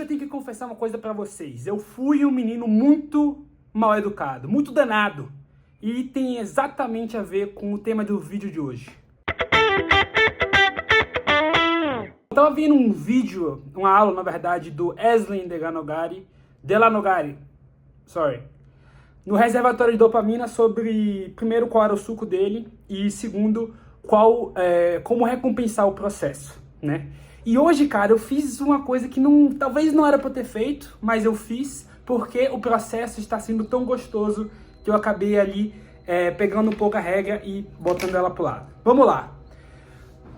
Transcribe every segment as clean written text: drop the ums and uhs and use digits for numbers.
eu tenho que confessar uma coisa pra vocês. Eu fui um menino muito mal educado, muito danado. E tem exatamente a ver com o tema do vídeo de hoje. Eu tava vendo um vídeo, uma aula na verdade, do Eslen Delanogari, no reservatório de dopamina sobre, primeiro, qual era o suco dele e, segundo, como recompensar o processo, né? E hoje, cara, eu fiz uma coisa que talvez não era pra eu ter feito, mas eu fiz porque o processo está sendo tão gostoso que eu acabei ali pegando um pouco a regra e botando ela pro lado. Vamos lá.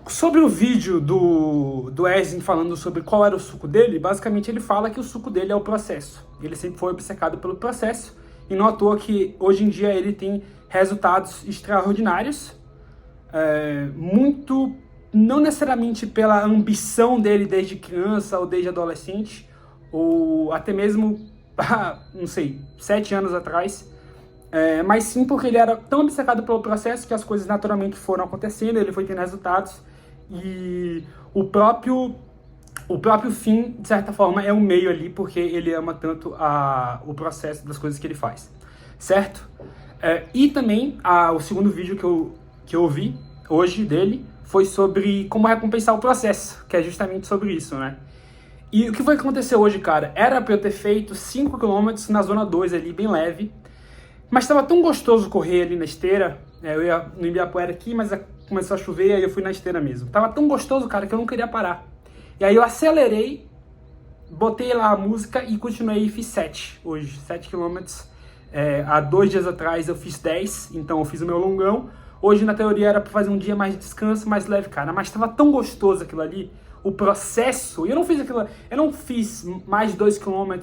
Sobre o vídeo do Eslen falando sobre qual era o suco dele, basicamente ele fala que o suco dele é o processo. Ele sempre foi obcecado pelo processo e não à toa que hoje em dia ele tem resultados extraordinários, não necessariamente pela ambição dele desde criança ou desde adolescente, ou até mesmo, não sei, 7 anos atrás, mas sim porque ele era tão obcecado pelo processo que as coisas naturalmente foram acontecendo, ele foi tendo resultados, e o próprio fim, de certa forma, é o meio ali, porque ele ama tanto o processo das coisas que ele faz, certo? E também, o segundo vídeo que eu vi hoje dele foi sobre como recompensar o processo, que é justamente sobre isso, né? E o que foi que aconteceu hoje, cara? Era pra eu ter feito 5 km na zona 2 ali, bem leve, mas tava tão gostoso correr ali na esteira, eu ia no Ibirapuera aqui, mas começou a chover, aí eu fui na esteira mesmo. Tava tão gostoso, cara, que eu não queria parar. E aí eu acelerei, botei lá a música e continuei e fiz 7 hoje, 7 km. Há 2 dias atrás eu fiz 10, então eu fiz o meu longão. Hoje, na teoria, era pra fazer um dia mais de descanso, mais leve, cara. Mas tava tão gostoso aquilo ali, o processo. E eu não fiz mais de 2 km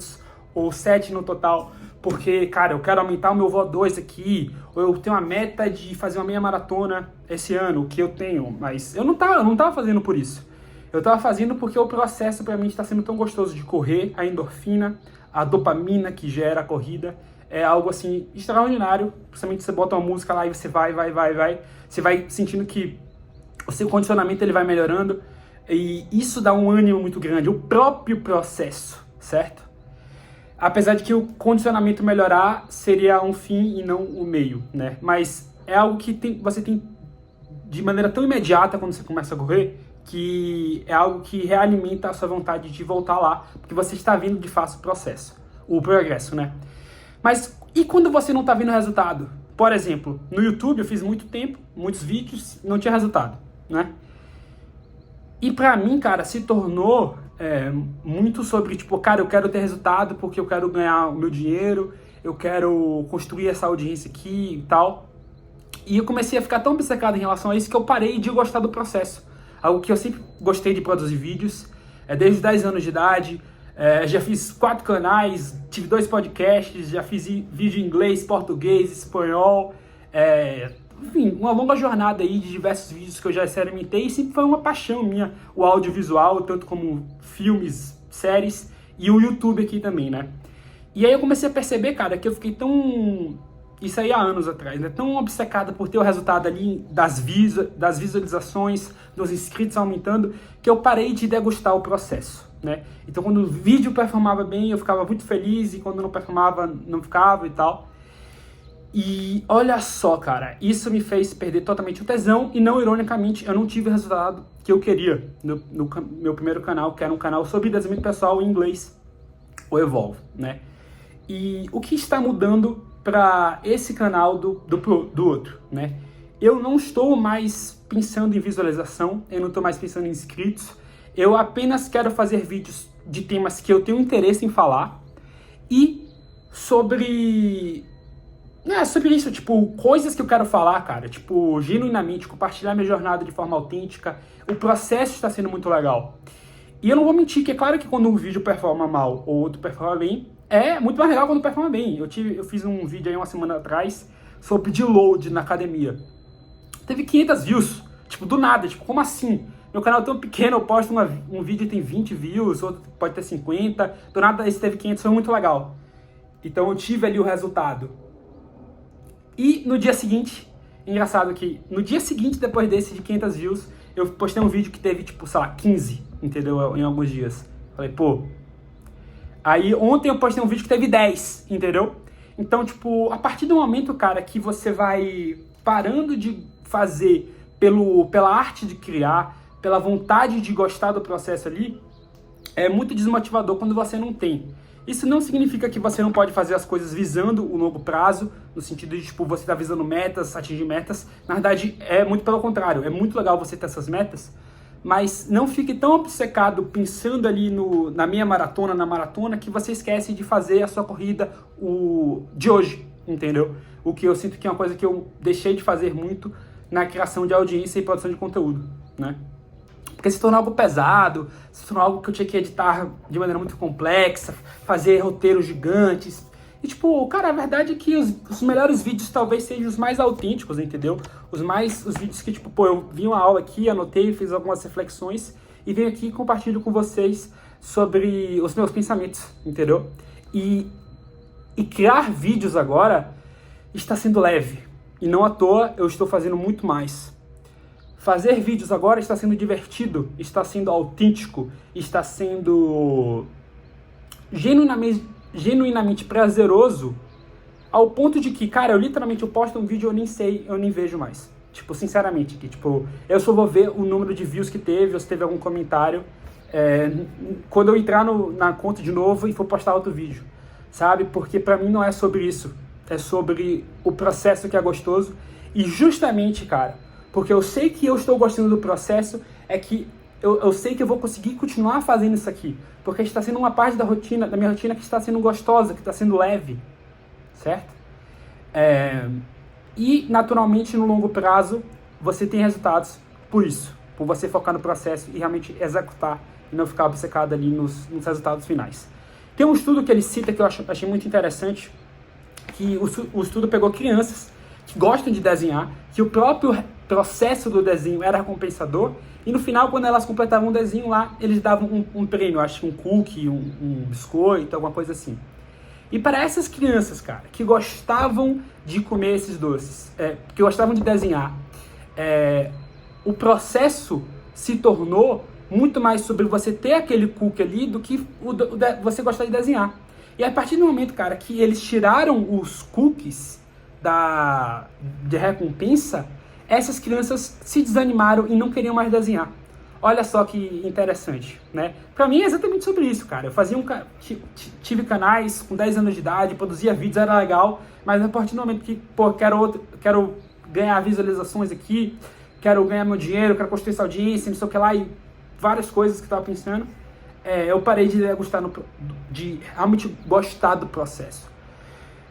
ou 7 no total, porque, cara, eu quero aumentar o meu VO2 aqui, ou eu tenho uma meta de fazer uma meia maratona esse ano, que eu tenho. Mas eu não tava fazendo por isso. Eu tava fazendo porque o processo, pra mim, está sendo tão gostoso de correr, a endorfina, a dopamina que gera a corrida. É algo assim extraordinário, principalmente você bota uma música lá e você vai, você vai sentindo que o seu condicionamento ele vai melhorando e isso dá um ânimo muito grande, o próprio processo, certo? Apesar de que o condicionamento melhorar seria um fim e não o meio, né? Mas é algo que você tem de maneira tão imediata quando você começa a correr, que é algo que realimenta a sua vontade de voltar lá, porque você está vendo de fato o progresso, né? Mas e quando você não tá vendo resultado? Por exemplo, no YouTube eu fiz muito tempo, muitos vídeos, não tinha resultado, né? E pra mim, cara, se tornou muito sobre, tipo, cara, eu quero ter resultado porque eu quero ganhar o meu dinheiro, eu quero construir essa audiência aqui e tal. E eu comecei a ficar tão obcecado em relação a isso que eu parei de gostar do processo. Algo que eu sempre gostei de produzir vídeos, desde os 10 anos de idade. Já fiz 4 canais, tive 2 podcasts, já fiz vídeo em inglês, português, espanhol, enfim, uma longa jornada aí de diversos vídeos que eu já experimentei e sempre foi uma paixão minha, o audiovisual, tanto como filmes, séries e o YouTube aqui também, né? E aí eu comecei a perceber, cara, que eu fiquei isso aí há anos atrás, né? Tão obcecado por ter o resultado ali das visualizações, dos inscritos aumentando, que eu parei de degustar o processo, né? Então quando o vídeo performava bem, eu ficava muito feliz, e quando não performava, não ficava e tal. E olha só, cara, isso me fez perder totalmente o tesão e não ironicamente, eu não tive o resultado que eu queria no meu primeiro canal, que era um canal sobre desenvolvimento pessoal em inglês, o Evolve, né? E o que está mudando para esse canal do outro, né? Eu não estou mais pensando em visualização, eu não estou mais pensando em inscritos, eu apenas quero fazer vídeos de temas que eu tenho interesse em falar e sobre isso, tipo, coisas que eu quero falar, cara, tipo, genuinamente, compartilhar minha jornada de forma autêntica, o processo está sendo muito legal. E eu não vou mentir, que é claro que quando um vídeo performa mal ou outro performa bem, é muito mais legal quando performa bem. Eu fiz um vídeo aí uma semana atrás sobre deload na academia. Teve 500 views, tipo, do nada, tipo, como assim? Meu canal é tão pequeno, eu posto um vídeo e tem 20 views, outro pode ter 50, do nada esse teve 500, foi muito legal. Então eu tive ali o resultado. E no dia seguinte, engraçado que no dia seguinte, depois desse de 500 views, eu postei um vídeo que teve, tipo, sei lá, 15, entendeu? Em alguns dias. Falei, pô, Aí ontem eu postei um vídeo que teve 10, entendeu? Então, tipo, a partir do momento, cara, que você vai parando de fazer pela arte de criar, pela vontade de gostar do processo ali, é muito desmotivador quando você não tem. Isso não significa que você não pode fazer as coisas visando o longo prazo, no sentido de, tipo, você tá visando metas, atingir metas. Na verdade, é muito pelo contrário. É muito legal você ter essas metas, mas não fique tão obcecado pensando ali na minha maratona, na maratona, que você esquece de fazer a sua corrida de hoje, entendeu? O que eu sinto que é uma coisa que eu deixei de fazer muito na criação de audiência e produção de conteúdo, né? Porque se tornou algo pesado, se tornou algo que eu tinha que editar de maneira muito complexa, fazer roteiros gigantes. E tipo, cara, a verdade é que os melhores vídeos talvez sejam os mais autênticos, entendeu? Os vídeos que, tipo, pô, eu vi uma aula aqui, anotei, fiz algumas reflexões e venho aqui e compartilho com vocês sobre os meus pensamentos, entendeu? E criar vídeos agora está sendo leve. E não à toa eu estou fazendo muito mais. Fazer vídeos agora está sendo divertido, está sendo autêntico, está sendo genuinamente prazeroso, ao ponto de que, cara, eu posto um vídeo e eu nem vejo mais. Tipo, sinceramente, que tipo, eu só vou ver o número de views que teve, ou se teve algum comentário, quando eu entrar na conta de novo e for postar outro vídeo, sabe? Porque pra mim não é sobre isso, é sobre o processo que é gostoso. E justamente, cara, porque eu sei que eu estou gostando do processo, é que eu sei que eu vou conseguir continuar fazendo isso aqui. Porque está sendo uma parte da minha rotina que está sendo gostosa, que está sendo leve, certo? E, naturalmente, no longo prazo, você tem resultados por isso. Por você focar no processo e realmente executar e não ficar obcecado ali nos resultados finais. Tem um estudo que ele cita que eu achei muito interessante, que o estudo pegou crianças que gostam de desenhar, que o próprio processo do desenho era recompensador, e no final, quando elas completavam um desenho lá, eles davam um prêmio, acho que um cookie, um biscoito, alguma coisa assim. E para essas crianças, cara, que gostavam de comer esses doces, que gostavam de desenhar, o processo se tornou muito mais sobre você ter aquele cookie ali do que você gostar de desenhar. E a partir do momento, cara, que eles tiraram os cookies de recompensa, essas crianças se desanimaram e não queriam mais desenhar. Olha só que interessante, né? Pra mim é exatamente sobre isso, cara. Eu fazia tive canais com 10 anos de idade, produzia vídeos, era legal, mas a partir do momento que, pô, quero ganhar visualizações aqui, quero ganhar meu dinheiro, quero construir essa audiência, não sei o que lá, e várias coisas que eu tava pensando, eu parei de realmente gostar do processo.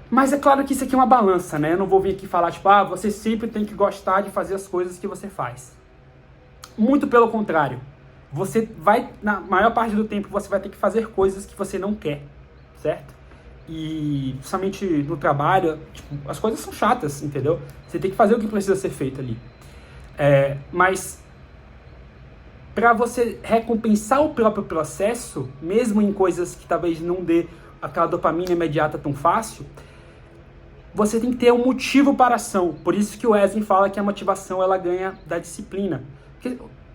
Mas é claro que isso aqui é uma balança, né? Eu não vou vir aqui falar, tipo, você sempre tem que gostar de fazer as coisas que você faz. Muito pelo contrário. Você vai, na maior parte do tempo, você vai ter que fazer coisas que você não quer, certo? E, principalmente no trabalho, tipo, as coisas são chatas, entendeu? Você tem que fazer o que precisa ser feito ali. Mas, para você recompensar o próprio processo, mesmo em coisas que talvez não dê aquela dopamina imediata tão fácil, você tem que ter um motivo para a ação. Por isso que o Wesley fala que a motivação ela ganha da disciplina.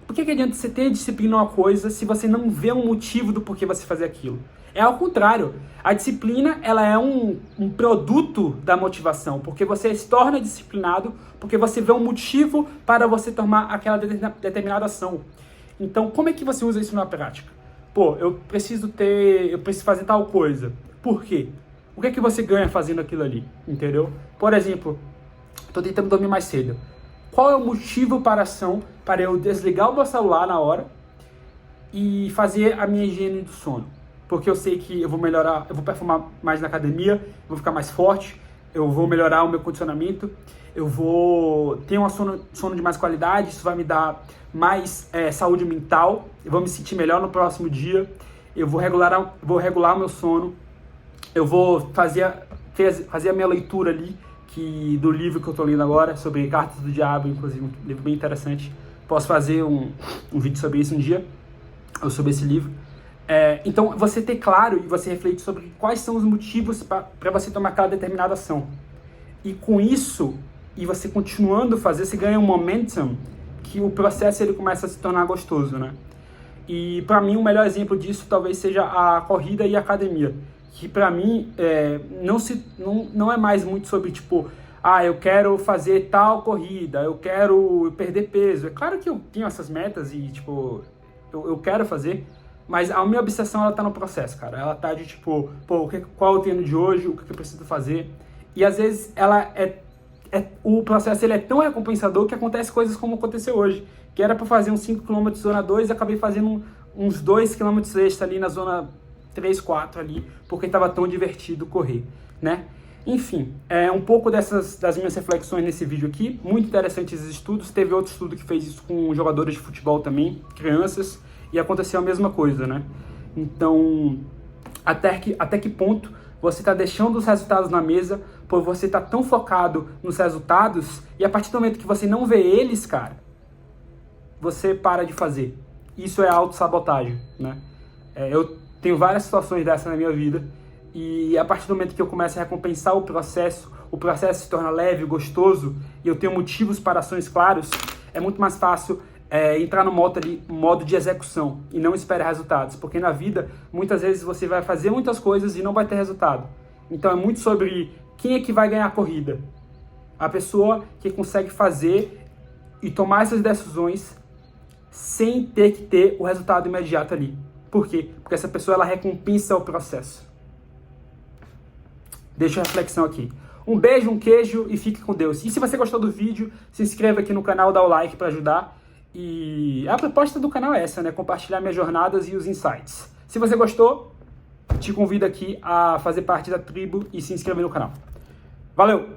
Por que adianta você ter disciplina em uma coisa se você não vê um motivo do porquê você fazer aquilo? É ao contrário. A disciplina ela é um produto da motivação, porque você se torna disciplinado, porque você vê um motivo para você tomar aquela determinada ação. Então, como é que você usa isso na prática? Pô, eu preciso fazer tal coisa. Por quê? O que é que você ganha fazendo aquilo ali? Entendeu? Por exemplo, estou tentando dormir mais cedo. Qual é o motivo para a ação para eu desligar o meu celular na hora e fazer a minha higiene do sono? Porque eu sei que eu vou melhorar, eu vou performar mais na academia, eu vou ficar mais forte, eu vou melhorar o meu condicionamento, eu vou ter um sono de mais qualidade, isso vai me dar mais saúde mental, eu vou me sentir melhor no próximo dia, eu vou regular o meu sono, eu vou fazer a minha leitura ali, do livro que eu estou lendo agora, sobre Cartas do Diabo, inclusive, um livro bem interessante. Posso fazer um vídeo sobre isso um dia, ou sobre esse livro. Então, você ter claro e você refletir sobre quais são os motivos para você tomar aquela determinada ação. E com isso, e você continuando a fazer, você ganha um momentum que o processo ele começa a se tornar gostoso, né? E para mim o melhor exemplo disso talvez seja a corrida e a academia, que para mim não é mais muito sobre tipo, eu quero fazer tal corrida, eu quero perder peso. É claro que eu tenho essas metas e tipo, eu quero fazer, mas a minha obsessão ela tá no processo, cara. Ela tá de tipo, qual eu treino de hoje, o que eu preciso fazer. E às vezes o processo ele é tão recompensador que acontece coisas como aconteceu hoje, que era para fazer uns 5 km zona 2 e acabei fazendo uns 2 km extra ali na zona 3, 4 ali, porque estava tão divertido correr, né? Enfim, um pouco das minhas reflexões nesse vídeo aqui, muito interessantes esses estudos. Teve outro estudo que fez isso com jogadores de futebol também, crianças, e aconteceu a mesma coisa, né? Então, até que ponto você está deixando os resultados na mesa, por você estar tão focado nos resultados, e a partir do momento que você não vê eles, cara, você para de fazer. Isso é autossabotagem, né? Eu tenho várias situações dessas na minha vida, e a partir do momento que eu começo a recompensar o processo se torna leve, gostoso, e eu tenho motivos para ações claros, é muito mais fácil entrar no modo de execução e não esperar resultados, porque na vida, muitas vezes você vai fazer muitas coisas e não vai ter resultado. Então é muito sobre quem é que vai ganhar a corrida. A pessoa que consegue fazer e tomar essas decisões sem ter que ter o resultado imediato ali. Por quê? Porque essa pessoa ela recompensa o processo. Deixa a reflexão aqui. Um beijo, um queijo e fique com Deus. E se você gostou do vídeo, se inscreva aqui no canal, dá o like para ajudar. E a proposta do canal é essa, né? Compartilhar minhas jornadas e os insights. Se você gostou, te convido aqui a fazer parte da tribo e se inscrever no canal. Valeu!